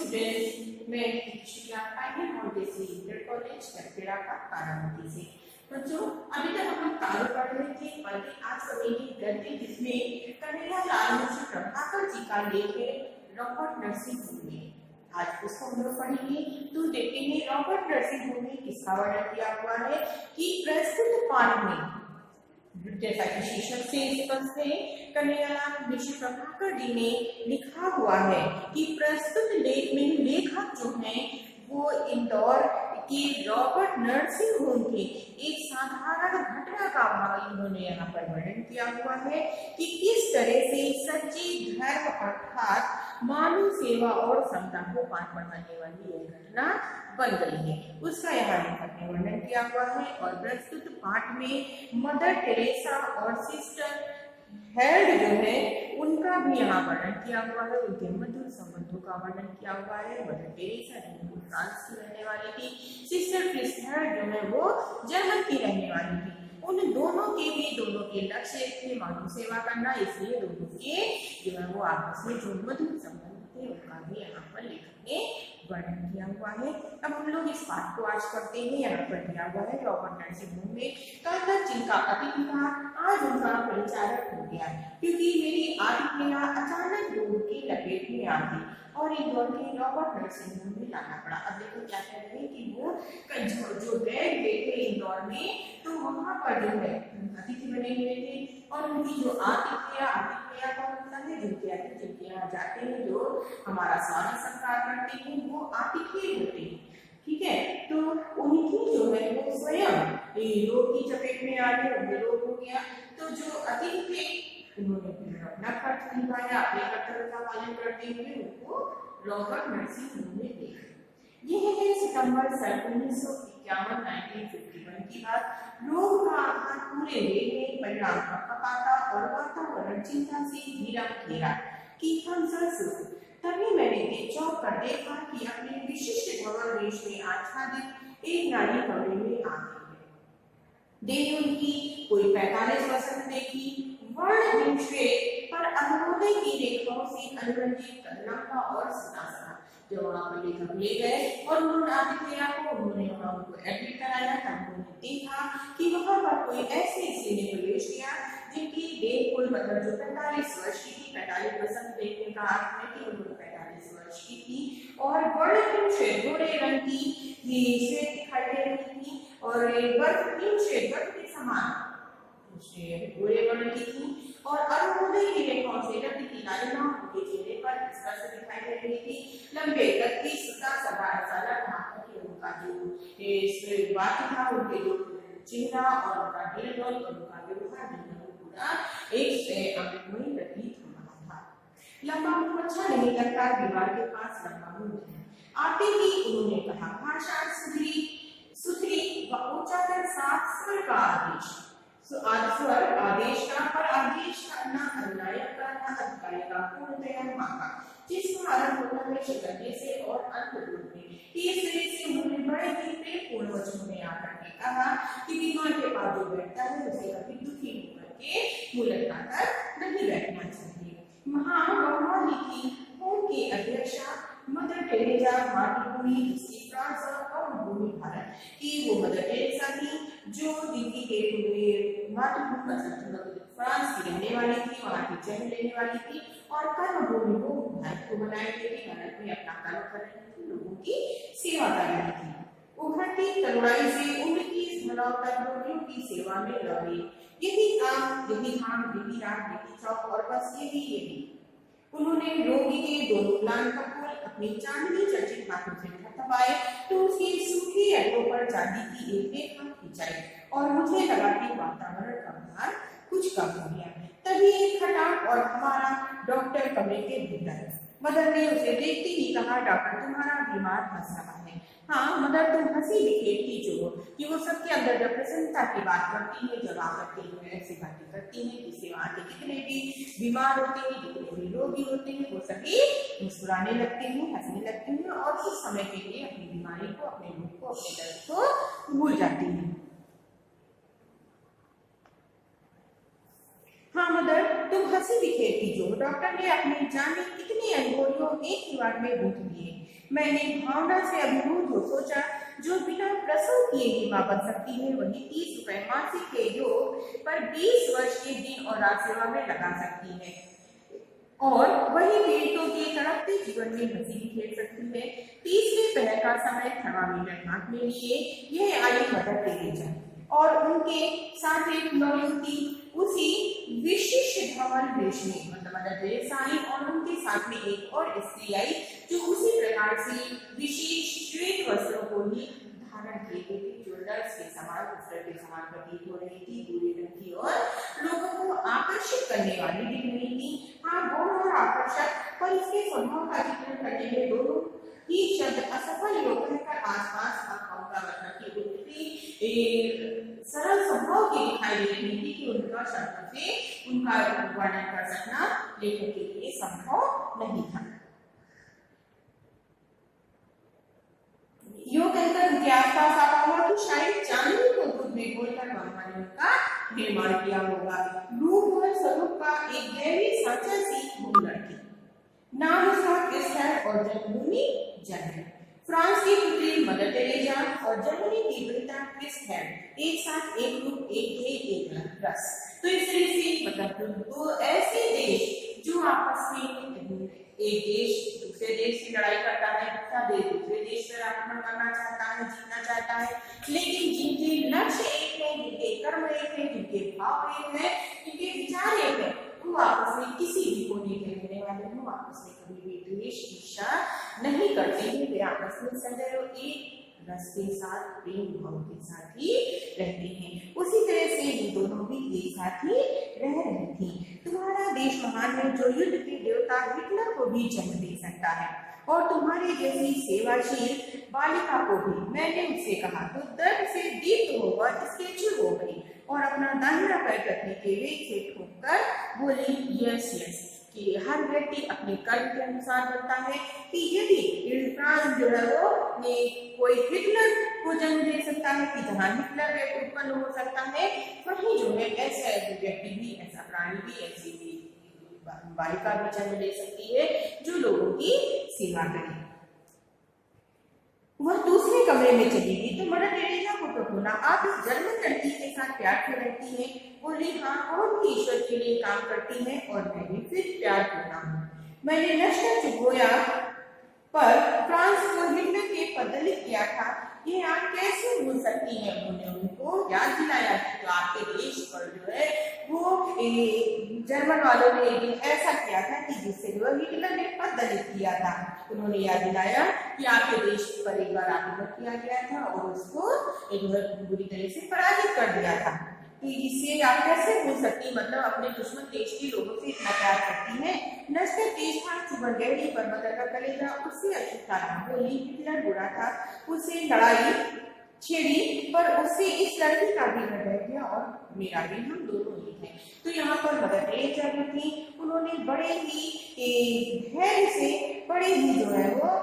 Students, मैं शिक्षा final Montessori inter college करपेड़ा का बारामती से। बच्चों, अभी तक हम कार्य पढ़ रहे थे और आज करेंगे गद्य जिसमें कन्हैयालाल मुंशी प्रभाकर जी का लेख है रॉबर्ट नर्सिंग होम में। आज उसको हम लोग पढ़ेंगे। तो देखते हैं रॉबर्ट नर्सिंग होम में किसका वर्णन किया हुआ है कि प्रस्तुत पाठ में, जैसा कि शीर्षक से स्पष्ट है, कन्हैयालाल मुंशी प्रभाकर जी ने लिखा हुआ है कि प्रस्तुत लेख में लेखक जो हैं वो इंदौर के रॉबर्ट नर्सिंग होम के एक साधारण घटना का इन्होंने यहाँ पर वर्णन किया हुआ है कि किस तरह से सच्ची धर्म अर्थात मानव सेवा और समता को पाठ पढ़ाने वाली यह घटना बन गई है, उसका यहाँ लेखक ने वर्णन किया हुआ है। और प्रस्तुत पाठ में मदर टेरेसा और सिस्टर हेल्ड जो है उनका भी यहाँ वर्णन किया हुआ है, उनके मधुर संबंधों का वर्णन किया हुआ है। मदर टेरेसा जो फ्रांस की रहने वाली थी, सिस्टर क्रिस्टल जो है वो जर्मन की रहने वाली थी। उन दोनों के लक्ष्य थे मानव सेवा करना, इसलिए दोनों के जो है वो आपस में जो मधुर संबंध थे उनका भी यहाँ पर लेखक ने वर्णन किया हुआ है। अब हम लोग इस पाठ को आज करते हैं। यहाँ पर दिया हुआ है रॉबर्ट नर्सिंग होम में कल तक जिनका अतिथि था आज उनका परिचारक हो गया, क्योंकि मेरी आतिथ्यता अचानक रोग की लपेट में आ गई और इंदौर के रॉबर्ट नर्सिंग होम में लाना पड़ा। अब देखो क्या कह रहे हैं कि वो जो बेड थे इंदौर में, तो वहां पर जो है अतिथि बने हुए थे और उनकी जो आतिथ्य का मतलब है जिनके यहाँ जाते हैं, जो हमारा स्वागत सत्कार करते हैं, वो आतिथ्य होते हैं। ठीक है, तो उनकी जो है वो स्वयं रोग की चपेट में आ गए, उन्हें रोग हो गया। तो जो अतिथि थे उन्होंने फिर अपना खर्च निभाया, अपने कर्तव्य का पालन करते हुए उनको रॉबर्ट नर्सिंग होम में देखा। यह है सितंबर 1951 की बात। रोग का आघात पूरे देश में परिणाम कपाता और वातावरण चिंता से घिरा घेरा कि हम सब तभी मैंने चौंक कर देखा कि अपने विशिष्ट भवन देश में आच्छादित एक नारी कमरे में आ गई है। देह उनकी कोई 45 वर्ष देखी, वर्ण विश्वेत पर अनुरोधे की रेखाओं से अनुरंजित लंबा और सीधा सा। जब वहां पर लेखक ले गए और उन्होंने आतिथ्य को उन्होंने वहां उनको एडमिट कराया, तब उन्होंने देखा कि वहां पर कोई ऐसे स्त्री ने प्रवेश किया जिनकी देह कोई मतलब जो 45 वर्ष की थी, 45 वर्ष देखने का अर्थ है कि उन्होंने 45 वर्ष की थी और वर्णहीन श्वेत गोरे रंग की श्वेत दिखाई दे रही थी और बर्फहीन श्वेत बर्फ के समान गोरे वर्ण की थी और अरुणोदय की रेखाओं से रक्त की लालिमा उनके चेहरे पर स्पष्ट दिखाई दे रही थी। लंबे कत्ती सुता सदा सादा नाक के उनका जो बात था, उनके जो चेहरा और उनका दिल और उनका व्यवहार पूरा एक से अमृतमयी प्रतीत हो रहा था। लंबा मुंह अच्छा नहीं लगता, दीवार के पास लंबा मुंह है। आते ही उन्होंने कहा, भाषा सुथरी व उच्चारण साफ स्वर का आदेश। स्वर आदेश का पर आदेश करना अन्यायक का ना अधिकारी का पूर्णतया मांगा, जिसका आरंभ होता है शब्दे से और अंत रूप में। तीसरे से उन्होंने बड़े ही प्रेमपूर्ण वचनों में आकर के कहा कि बीमार के पास जो बैठता है उसे कभी दुखी होकर के मुंह लटकाकर नहीं बैठना चाहिए। महान लिखी होम की अध्यक्षा मदर टेरेसा मातृभूमि फ्रांस और भूमि भारत की वो मदर टेरेसा थी जो दिल्ली के मातृभूमि फ्रांस की रहने वाली थी, वहां की जन्म लेने वाली थी और कर्म भूमि को भारत को बनाए हुए थी। भारत में अपना कर्म कर रही थी, लोगों की सेवा कर रही थी। उभरती तरुणाई से उम्र की धनौत तक रोगियों की सेवा में लगी। यही काम, यही धाम, यही रात, यही चौक और बस यही। उन्होंने रोगी के दोनों लान का फूल अपनी चांदनी चर्चित हाथों से थपथपाए तो उसकी सूखी एल्बो पर चांदी की एक रेखा खिंचाई और मुझे लगा कि वातावरण का भार कुछ कम हो गया। तभी एक खटाक और हमारा डॉक्टर कमरे के भीतर। मदर ने उसे देखते ही कहा, डॉक्टर तुम्हारा बीमार हंस रहा है। हाँ मदर, तुम हंसी बिखेरती जो कि वो सबके अंदर जब प्रसन्नता की बात करती है, जब आकर के ऐसी बातें करती है, जिससे वहाँ के जितने भी बीमार होते हैं, जितने भी रोगी होते हैं, वो सभी मुस्कुराने लगते हैं, हंसने लगते हैं और कुछ समय के लिए अपनी बीमारी को, अपने दुख को, अपने दर्द को भूल जाती हैं। हाँ मदर, तुम हंसी बिखेरती जो। डॉक्टर ने अपने जाने कितने अनुभवियों एक ही बार में बूथ दिए। मैंने भावना से अभिभूत हो सोचा, जो बिना प्रसव किए ही मां बन सकती है वही 30 रुपए मासिक के योग पर 20 वर्ष के दिन और रात सेवा में लगा सकती है, और वही पीड़ितों के तड़पते जीवन में हंसी भी खेल सकती है। तीसरे पहर का समय थर्मामीटर हाथ में लिए यह आई मदर टेरेसा और उनके साथ एक नौयुवती उसी विशिष्ट धवल वेश में, मतलब मदर टेरेसा आई और उनके साथ में एक और स्त्री आई जो उसी प्रकार से विशेष श्वेत वस्त्रों को ही धारण किए हुए थे, जो नर्स के समान वस्त्र के समान प्रतीत हो रही थी, भूरे रंग की और लोगों को आकर्षित करने वाली दिख रही थी। हाँ, गौर और आकर्षक, पर इसके स्वभाव का चित्रण करने में दोनों ही शब्द असफल योग कर आसपास का मतलब की उतनी सरल स्वभाव की दिखाई दे रही थी कि उनका शब्द से उनका वर्णन कर सकना लेखक के लिए संभव नहीं था। यो कहकर उनके आसपास आता हुआ कि शायद चांदनी को दूध में घोलकर भगवान का निर्माण किया होगा। रूप और स्वरूप का एक गहरी सांचा सी वो लड़की, नाम उसका क्रिस्टल और जन्मभूमि जर्मनी। फ्रांस की पुत्री मदर टेरेसा और जर्मनी की बेटा क्रिस्टल एक साथ एक रूप एक ध्येय एक रस। तो इस तरह से मतलब दो ऐसे देश जो आपस में, एक देश दूसरे देश की लड़ाई करता है, दूसरा देश दूसरे देश पर आक्रमण करना चाहता है, जीतना चाहता है, लेकिन जिनके लक्ष्य एक है, जिनके कर्म एक है, जिनके भाव एक है, जिनके विचार एक है, वो आपस में किसी भी कोने के रहने वाले हो आपस में कभी भी द्वेष ईर्ष्या नहीं करते हैं। वे आपस में सदैव एक रस के साथ, प्रेम भाव के साथ ही रहते हैं। उसी तरह से ये दोनों भी एक साथ ही रह रही थी। तुम्हारा देश महान है जो युद्ध के देवता हिटलर को भी जन्म दे सकता है, और तुम्हारी जैसी सेवाशील बालिका को भी। मैंने उससे कहा तो दर्द से दीप्त होकर स्टेच्यू हो गई और अपना दाहिना पैर रखने के वेग से ठोककर बोली, यस यस, कि हर व्यक्ति अपने कर्म के अनुसार बनता है, कि यदि फ्रांस जो है वो कोई हिटलर को जन्म दे सकता है, कि जहाँ हिटलर व्यक्ति उत्पन्न हो सकता है, वही जो है ऐसा व्यक्ति भी, ऐसा प्राणी भी, ऐसी भी बालिका भी जन्म ले सकती है जो लोगों की सेवा करे। वह दूसरे कमरे में चली गई तो मदर टेरेसा को तो बोला, आप इस जर्मन लड़की के साथ प्यार क्यों रहती हैं? बोली, हाँ, और भी ईश्वर के लिए काम करती है और मैं भी फिर प्यार करता हूँ। मैंने नष्ट चुगोया पर फ्रांस को हिटलर के पदलित किया था, ये आप कैसे भूल सकती हैं? उन्होंने उनको याद दिलाया कि तो आपके देश पर जो है वो जर्मन वालों ने एक दिन ऐसा किया था कि जिससे वो हिटलर ने पदलित किया था। उन्होंने याद दिलाया कि आपके देश पर एक बार आक्रमण किया गया था और उसको बुरी तरह से पराजित कर दिया था। तो इससे आप कैसे भूल सकती, मतलब अपने दुश्मन देश के लोगों से इतना प्यार करती है। नस्ल तेज था, चुभन गहरी पर मदर का कलेजा उससे अछूता था। बोली, हिटलर बुरा था, उससे लड़ाई छेड़ी, पर उससे इस लड़की का भी हृदय किया और मेरा भी, हम दोनों ही थे। तो यहाँ पर मदर टेरेसा जो थी, उन्होंने बड़े ही धैर्य से, बड़े ही जो है वो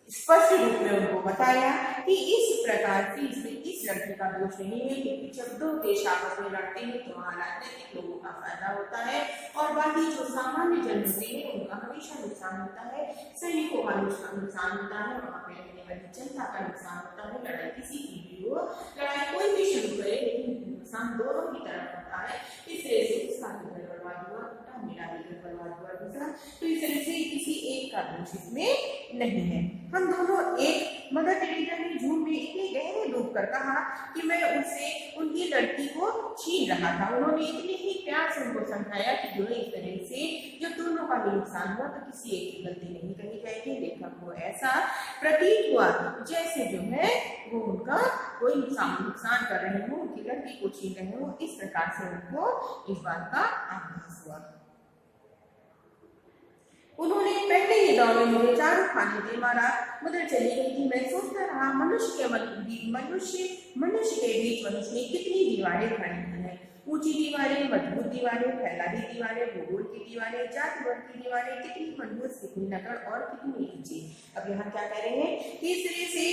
स्पष्ट रूप में उनको बताया कि इस प्रकार से इसमें इस लड़की का दोष नहीं है, क्योंकि जब दो देश आपस में लड़ते हैं तो वहाँ राजनीतिक लोगों का फायदा होता है और बाकी जो सामान्य जन होते हैं उनका हमेशा नुकसान होता है। सैनिकों का नुकसान होता है, वहाँ पे रहने वाली जनता का नुकसान होता है। लड़ाई किसी की भी हो, लड़ाई कोई भी शुरू करे, लेकिन नुकसान दोनों की तरफ होता है। इस तरह से उसका भी घर बर्बाद हुआ, मेरा भी घर बर्बाद हुआ दूसरा। तो इस तरह से किसी एक का दोष इसमें नहीं है। हम दोनों एक। मदर टेरेसा ने झूठ में इतने गहरे डूब कर कहा कि मैं उससे उनकी लड़की को छीन रहा था। उन्होंने इतने ही प्यार से उनको समझाया कि जो इस तरह से जब दोनों का भी नुकसान हुआ तो किसी एक की गलती नहीं करनी चाहिए। लेखक को ऐसा प्रतीत हुआ जैसे जो है वो उनका कोई नुकसान कर रहे हो, उनकी लड़की को छीन रहे हो, इस प्रकार से उनको इस बात का आभास हुआ। उन्होंने पहले ही दौर में मुझे चारों खाने दे मारा। मदर चली गई थी। मैं सोचता रहा, मनुष्य के बीच मनुष्य में कितनी दीवारें खड़ी हैं। ऊंची दीवारें, मजबूत दीवारें, फैलादी दीवारें, भूगोल की दीवारें, जाति वर्ग की दीवारें, कितनी मजबूत, कितनी नकड़ और कितनी ऊंची। अब यहाँ क्या कह रहे हैं कि इस तरह से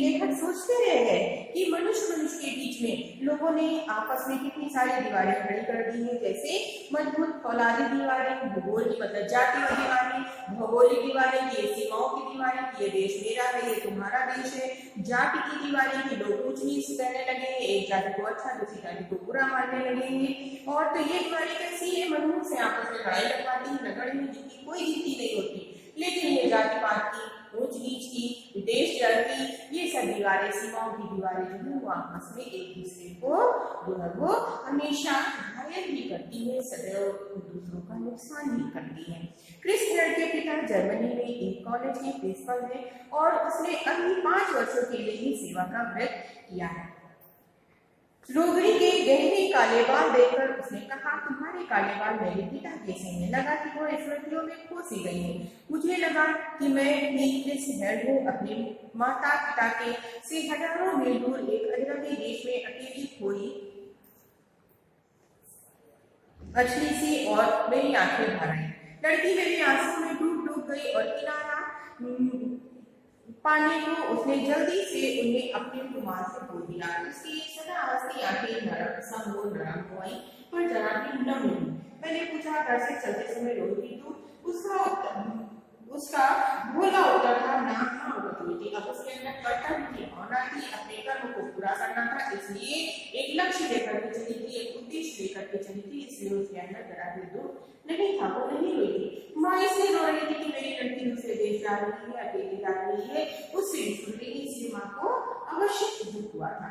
लेखक सोचते रहे हैं कि मनुष्य के बीच में लोगों ने आपस में कितनी सारी दीवारें खड़ी कर दी हैं, जैसे मजबूत फौलादी दीवारें, भूगोल की मतलब जाति की दीवारें, भौगोलिक दीवारें की सीमाओं की दीवारें कि ये देश मेरा है, ये तुम्हारा देश है, जाति की दीवारें की लोग ऊंच नीच कहने लगे हैं, एक जाति को अच्छा दूसरी जाति को बुरा मानने लगे हैं। और तो ये दीवारें कैसी है, मनुष्य से आपस में लड़ाई लगवाती है, रगड़ में जितनी कोई जीती नहीं होती, लेकिन ये जातिपात की, ऊंच नीच की, देश जड़ की, ये सब दीवारें, सीमाओं की दीवारें जो है वो आपस में एक दूसरे को जो है वो हमेशा घायल भी करती है, सदैव दूसरों का नुकसान भी करती है। क्रिस हेयर के पिता जर्मनी में एक कॉलेज के प्रिंसिपल है और उसने अभी 5 वर्षों के लिए ही सेवा का व्रत किया है। लोगड़ी के गहरे काले बाल देखकर उसने कहा, तुम्हारे काले बाल मेरे पिता जैसे हैं। लगा कि वो स्मृतियों में खो सी गई है। मुझे लगा कि मैं भी क्रिस हेयर हूँ, अपने माता पिता के से हजारों मील दूर एक अजनबी देश में अकेली खोई अछली सी, और मेरी आंखें भर आई। लड़की मेरे आंसू में डूब डूब गई और किनारा पानी को उसने जल्दी से उन्हें अपने रुमाल से धो दिया। उसकी सदा हंसती आंखें नरम हो आई, पर जरा भी नम नहीं। मैंने पूछा, घर से चलते समय रोती तो? उसका भोला उत्तर था, ना हाँ रोती थी। अब उसके अंदर कर्तव्य की भावना थी, अपने कर्म को पूरा करना था, इसलिए एक लक्ष्य लेकर के चली थी, एक उद्देश्य लेकर के चली थी, इसलिए उसके अंदर जरा भी दुख नहीं था, वो नहीं रोई थी। माँ इसलिए रो रही थी कि मेरी लड़की दूसरे देश जा रही है, अकेली जा रही है, उससे सुन रही, इसलिए माँ को अवश्य दुख हुआ था।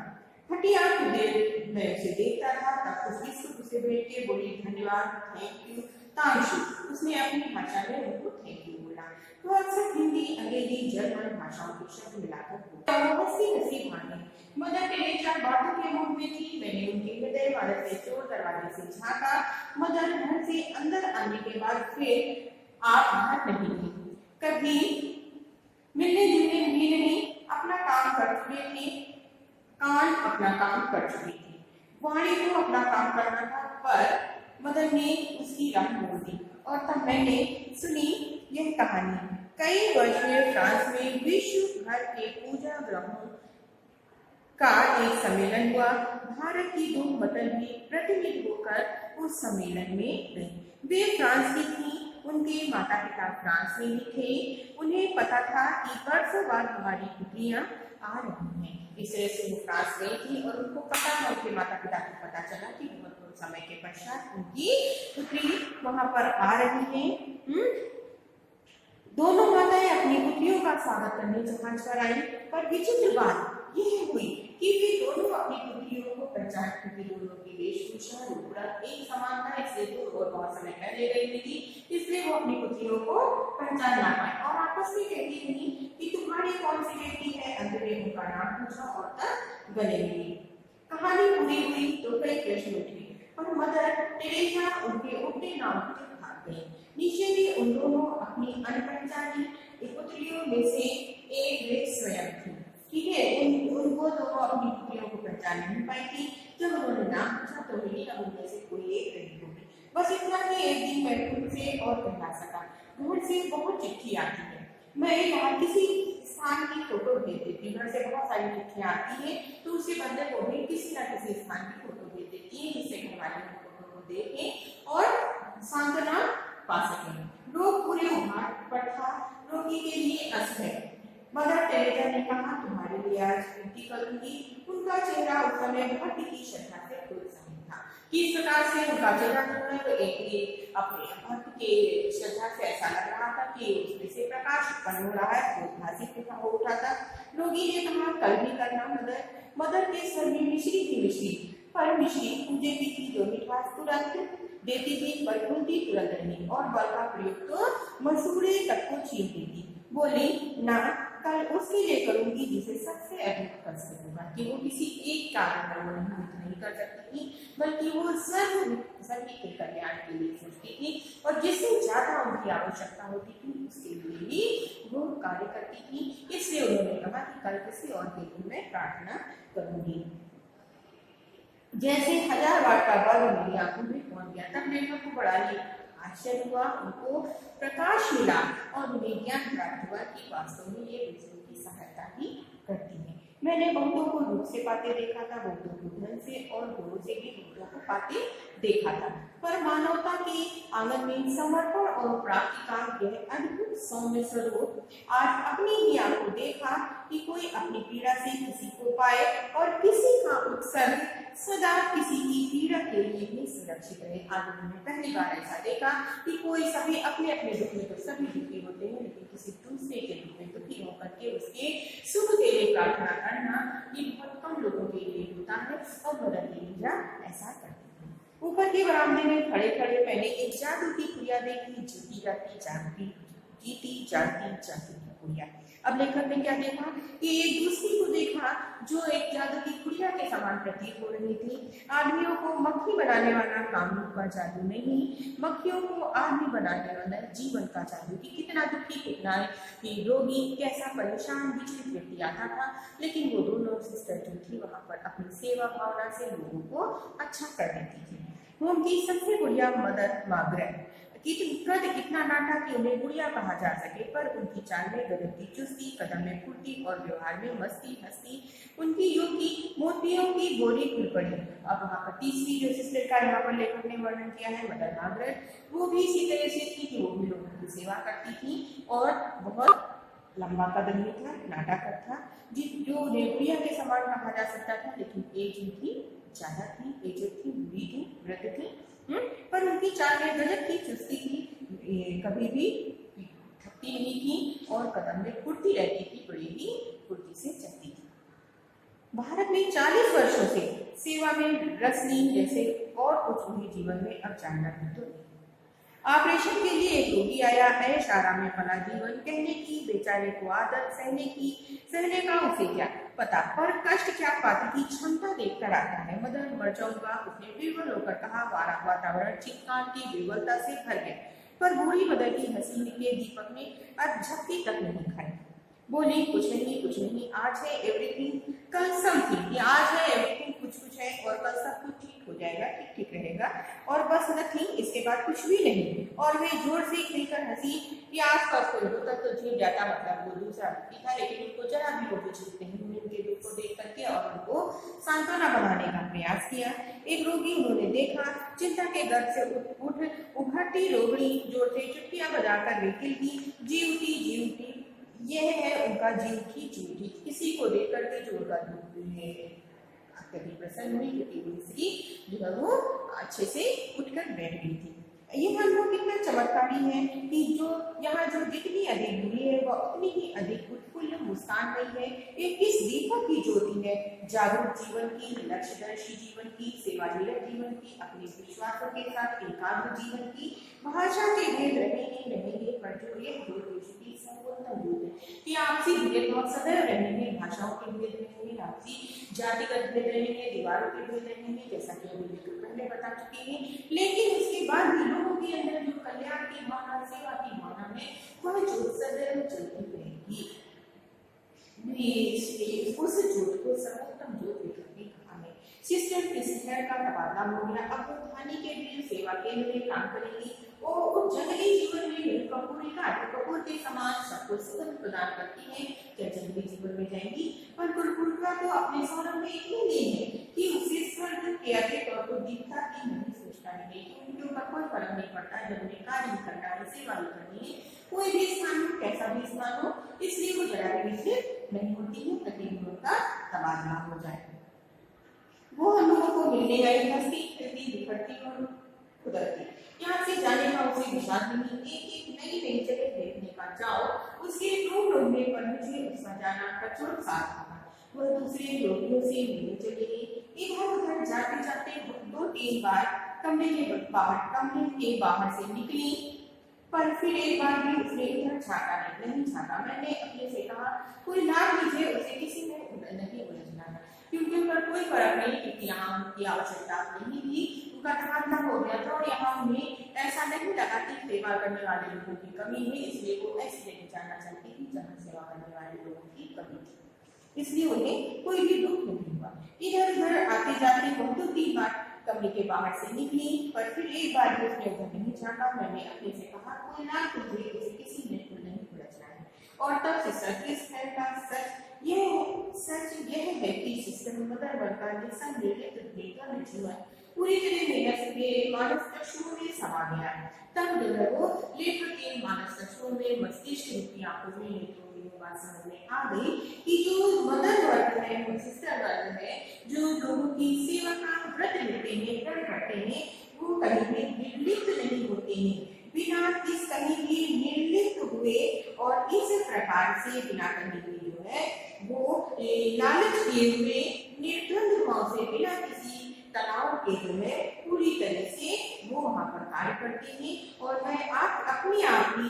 फटी आंख मैं उसे देखता था, तब उस बिस्कुट उसे भेज के बोली, धन्यवाद, थैंक यू तांशु। उसने अपनी भाषा में उनको थैंक यू बोला। तो अक्सर हिंदी, अंग्रेजी, जर्मन भाषाओं के शब्द मिलाकर बोलता। हंसी भाने मदर टेरेसा बातों के मुंह में थी। मैंने उनके हृदय भारत के चोर दरवाजे से झांका। मदर घर से अंदर आने के बाद फिर आप घर नहीं थी, कभी मिलने जुलने भी नहीं, अपना काम कर चुके थे, कान अपना काम कर चुकी थी, वाणी को अपना काम करना था, पर मदर ने उसकी राह मोड़ दी और तब मैंने सुनी यह कहानी। कई वर्ष में फ्रांस में विश्व भर के पूजा ग्रहों का एक सम्मेलन हुआ। भारत की 2 मतल भी प्रतिनिधि होकर उस सम्मेलन में गई। वे फ्रांस की थी, उनके माता पिता फ्रांस में ही थे। उन्हें पता था कि बरसों बाद हमारी पुत्रियां आ रही हैं। इस तरह से वो फ्रांस गई थी और उनको पता था, उनके माता पिता को पता चला कि बहुत समय के पश्चात उनकी पुत्री वहां पर आ रही है। दोनों माताएं अपनी पुत्रियों का स्वागत करने जहाज पर आई, पर विचित्र बात यह हुई कि वे दोनों अपनी पुत्रियों को पहचान, क्योंकि दोनों की वेशभूषा रूपड़ा एक समान था, इसलिए दूर और बहुत समय पहले गई हुई थी, इसलिए वो अपनी पुत्रियों को पहचान ना पाए और आपस में कहती रही कि तुम्हारी कौन सी बेटी है। अंत में उनका नाम पूछा और तब गले मिली। कहानी पूरी हुई तो कई प्रश्न उठे, पर मदर टेरेसा उनके उठने नाम पर भाग गई। नीचे भी उन दोनों अपनी अनपहचानी पुत्रियों में से एक वे स्वयं थी। ठीक है, उनको दोनों अपनी पुत्रियों को पहचान नहीं पाई थी। जब उन्होंने नाम पूछा तो मिली अब उनमें से कोई एक रही होगी। बस इतना ही एक दिन मैं खुद से और कहला सका, घर से बहुत चिट्ठी आती है, मैं यहाँ किसी स्थान की फोटो भेज देती हूँ। घर से बहुत सारी चिट्ठियाँ आती है तो उसके बदले वो भी किसी न किसी स्थान की फोटो भेज देती है, जिससे घर वाले फोटो को देखें और सांत्वना पा सकें। लोग पूरे उभार पर था, रोगी के लिए असह्य। मदर टेरेसा ने कहा, तुम्हारे लिए आज विनती करूंगी। उनका चेहरा उस समय भक्ति की श्रद्धा से खुल था। किस प्रकार से उनका चेहरा जो है वो एक अपने भक्त के श्रद्धा से ऐसा लग रहा था कि उसमें से प्रकाश उत्पन्न हो रहा है, तो भाषित हो उठा था। रोगी ने कहा, कल भी करना मदर। मदर के स्वर में मिश्री थी, मिश्री पर मिश्री पूजे की थी, जो मिठास तुरंत देती थी पर खुलती तुरंत नहीं, और बल का प्रयोग तो मसूड़े तक को छीन देती। बोली, ना, कल उसके लिए करूंगी जिसे सबसे अधिक कष्ट होगा, कि वो किसी एक कारण पर वो नहीं कर सकती थी, बल्कि वो सभी के कल्याण के लिए सोचती थी और जिससे ज्यादा उनकी आवश्यकता होती थी उसके लिए ही वो कार्य करती थी। इसलिए उन्होंने कहा कि कल किसी और के लिए मैं प्रार्थना करूंगी। जैसे 1000 वाट का बल्ब मेरी आंखों में पहुंच गया। तब लेखक को बड़ा ही आश्चर्य हुआ, उनको प्रकाश मिला और उन्हें ज्ञान प्राप्त हुआ कि वास्तव में ये बिजली की सहायता ही करती है। मैंने बहुतों को रूप से पाते देखा था, बहुतों को धन से और गुणों से भी बहुतों को पाते देखा था, पर मानवता के आंगन में समर्पण और प्राप्ति का यह अद्भुत सौम्य स्वरूप आज अपनी ही आंखों देखा कि कोई अपनी पीड़ा से किसी को पाए और किसी का उत्सर्ग सदा किसी की पीड़ा के लिए भी सुरक्षित रहे। आज मैंने पहली बार ऐसा देखा कि कोई सभी अपने अपने दुख में तो सभी दुखी होते हैं, लेकिन किसी दूसरे के दुख में दुखी होकर के उसके सुख के लिए प्रार्थना करना ये बहुत कम लोगों के लिए होता है और मदर तेरेसा ऐसा करती है। ऊपर के बरामदे में खड़े खड़े मैंने एक जादू की गुड़िया देखी, जीती जाती जागती जीती जाती जाती की गुड़िया। अब लेखक ने क्या देखा कि एक दूसरी को देखा जो एक जादू की गुड़िया के समान प्रतीत हो रही थी। आदमियों को मक्खी बनाने वाला कामों का जादू नहीं, मक्खियों को आदमी बनाने वाला जीवन का जादू। कि कितना दुखी, कितना रोगी, कैसा परेशान विचलित व्यक्ति आता था, लेकिन वो दोनों सिस्टर जो थी वहां पर अपनी सेवा भावना से लोगों को अच्छा कर देती थी। उनकी सबसे बढ़िया मदर मार्गरेट कद इतना नाटा कि उन्हें गुड़िया कहा जा सके, पर उनकी चाल में गजब की चुस्ती, कदम में फुर्ती और व्यवहार में मस्ती हस्ती उनकी योग की मोतियों की बोरी खुल पड़ी। अब वहाँ पर तीसरी जो सिस्टर का यहाँ पर लेखक ने वर्णन किया है, मदर मार्गरेट, वो भी इसी तरह से थी कि वो भी लोगों की सेवा करती थी और बहुत लंबा कदम नहीं था, नाटाकर था, जो गुड़िया के समान कहा जा सकता था, लेकिन एज उनकी ज्यादा थी, एज थी, बुरी थी, वृद्ध थी, पर उनकी चाल में गजब की चुस्ती थी, कभी भी थकती नहीं थी और कदम में फुर्ती रहती थी, बड़ी ही फुर्ती से चलती थी। भारत में 40 वर्षों से सेवा में रस ली जैसे और कुछ उन्हें जीवन में अब जानना भी तो नहीं। ऑपरेशन के लिए एक रोगी आया, ऐश आराम में पला जीवन, कहने की बेचारे को आदत, सहने का उसे क्या पता, पर कष्ट क्या पाती की क्षमता देखकर आता है। मदर मर जाऊंगा, उसने विवल होकर कहा। वातावरण चित्कार की विवलता से भर गया, पर बूढ़ी मदर की हंसी के दीपक में अब झपकी तक नहीं खाई। बोली, कुछ नहीं, आज है एवरीथिंग, कल समथिंग, आज है एवरीथिंग, कुछ है, और कल सब कुछ ठीक हो जाएगा, ठीक रहेगा, और बस नथिंग, इसके बाद कुछ भी नहीं। और वे जोर से खिलकर हंसी कि आसपास कोई होता तो झूठ जाता, मतलब वो दूसरा व्यक्ति था, लेकिन उनको जरा भी वो विचलित नहीं हुए उनके दुख को देख करके और उनको सांत्वना बनाने का प्रयास किया। एक रोगी उन्होंने देखा, चिंता के गर्भ से उठ उभरती रोगड़ी जोर से चुटकियां बजाकर वे खिलकी, जी उठी, यह है उनका जीव की जूठी। किसी को देख करके जो उनका प्रसन्न हुई, क्योंकि वो स्त्री जो है वो अच्छे से उठकर बैठ गई थी। यह अनुभव कितना चमत्कारी है कि जो यहाँ जो जितनी अधिक दूरी है वह उतनी ही अधिक उत्फुल्ल मुस्कान रही है। एक किस दीपक की ज्योति है, जागरूक जीवन की, लक्ष्यदर्शी जीवन की, सेवानिरत जीवन की, अपने विश्वासों के साथ एकाग्र जीवन की। भाषा के भेद रहेंगे, पर जो यह ज्योत की सर्वोत्तम ज्योत है कि आपसी भेदभाव सदैव रहेंगे, भाषाओं के भेद रहेंगे, आपसी जातिगत भेद रहेंगे, दीवारों के भेद रहेंगे, जैसा कि अभी पहले बता चुके हैं, लेकिन उसके बाद भी लोगों के अंदर जो कल्याण की भावना, सेवा की भावना है, वह ज्योत सदैव चलती रहेगी। उस ज्योत को सर्वोत्तम ज्योत लेकर के कहा है। सिस्टर का तबादला हो गया, अब वो थानी के लिए सेवा के लिए काम करेगी। वो जंगली जीवन में कपूर के समान सबको सुख प्रदान करती है। क्या जंगली जीवन में जाएंगी, पर कुलपुरका को अपने सौरभ में इतनी दी है कि उसे स्वर्ग के अधिक और को दिखता ही नहीं, सोचता नहीं, कि उनके ऊपर कोई फर्क नहीं पड़ता। जब उन्हें कार्य करना है, सेवा करनी है, कोई भी स्थान हो, कैसा भी स्थान हो, इसलिए वो जरा भी विचलित नहीं होती है, ताकि उनका तबादला हो जाए। वो हम लोगों को मिलने आई, हंसती खेलती बिखरती और कुदरती। यहाँ से जाने का उसे विचार नहीं, एक नई जगह देखने का जाओ, उसके ढूंढने पर मुझे उसका जाना प्रचुर साथ होगा। वह दूसरे लोगों से मिलने चली गई। इधर उधर जाते जाते 2-3 बार कमरे के बाहर से निकली, पर फिर एक बार भी उसने इधर झाँका नहीं झाँका। मैंने अपने से कहा, कोई लाभ लीजिए, उसे किसी में नहीं उलझना है, क्योंकि उन पर कोई फर्क नहीं, क्योंकि यहाँ उनकी आवश्यकता नहीं थी, उनका तबादला हो गया था और यहाँ उन्हें ऐसा नहीं लगा कि सेवा करने वाले लोगों की कमी है, इसलिए वो ऐसी जगह जाना चाहती थी जहाँ सेवा करने वाले लोगों की कमी थी। इसलिए उन्हें कोई भी दुख नहीं हुआ। इधर उधर आते जाते हम 2-3 बार कमरे के बाहर से निकली, पर फिर एक बार भी उसने उधर नहीं झाँका। मैंने अपने से कहा, कोई ना तुझे उसे किसी ने तो नहीं बुलाना है। और तब से सच सच यह है कि सिस्टर मदर वर्ग का निसंदेह का जीवन पूरी तरह मेरे मानस चक्षुओं में समा गया। तब जो है वो लेखक के मानस चक्षुओं में मस्तिष्क रूपी आंखों में नेत्रों बात समझ में आ गई कि जो मदर वर्ग है, वो सिस्टर वर्ग है, जो लोगों की सेवा का व्रत लेते हैं, व्रत करते हैं, वो कहीं भी निर्लिप्त नहीं होते हैं। बिना इस कहीं भी निर्लिप्त हुए और इस प्रकार से बिना कहीं भी जो है वो लालच किए हुए निर्द्वंद भाव से बिना किसी तनाव के जो है पूरी तरह से वो वहाँ पर कार्य करते हैं। और मैं आप अपनी आप ही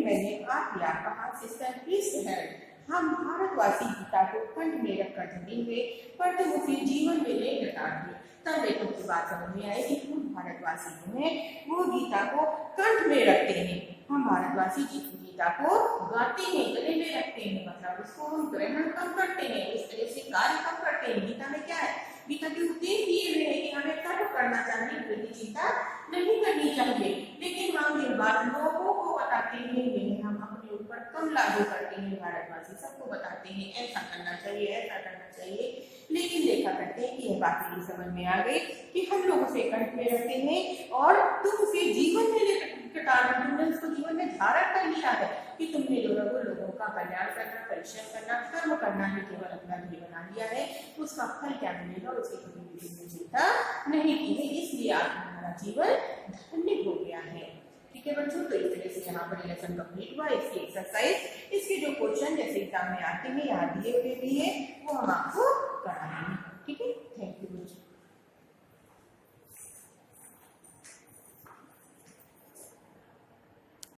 मैंने आप या कहा सिस्टर प्लीज हेल्प, हम भारतवासी गीता को कंठ में रखकर ढूंढेंगे पर तुम उसे जीवन में ले लटाएंगे। तब लेखक की बात समझ में आई कि हम भारतवासी जो है वो गीता को कंठ में रखते हैं, हम भारतवासी गीता को गाते हैं, गले में रखते हैं, मतलब उसको हम ग्रहण कम करते हैं, इस तरह से कार्य कम करते हैं। गीता में क्या है, गीता के उपदेश दिए हुए हैं कि हमें कर्म करना चाहिए, वृद्धि चिंता नहीं करनी चाहिए, लेकिन हम ये बात लोगों को बताते हैं, हम अपने ऊपर कम लागू करते हैं। भारतवासी सबको बताते हैं ऐसा करना चाहिए, ऐसा करना चाहिए, लेकिन देखा करते हैं कि यह बात ये समझ में आ गई कि हम लोग उसे कंठ में रखते हैं और तुम उसे जीवन में तुमने उसको जीवन में धारण कर लिया है कि तुमने लोगों का कल्याण करना, परिश्रम करना, कर्म करना है, केवल अपना ध्येय बना लिया है, उसका फल क्या मिलेगा उसकी कभी भी चिंता नहीं की है, इसलिए आज हमारा जीवन धन्य हो गया है। ठीक है बच्चों, तो इस तरह से यहाँ पर लेसन कंप्लीट हुआ। इसकी एक्सरसाइज, इसके जो क्वेश्चन जैसे एग्जाम में आते हैं यहाँ दिए हुए भी है वो हम आपको कराएंगे। ठीक है, थैंक यू बच्चों।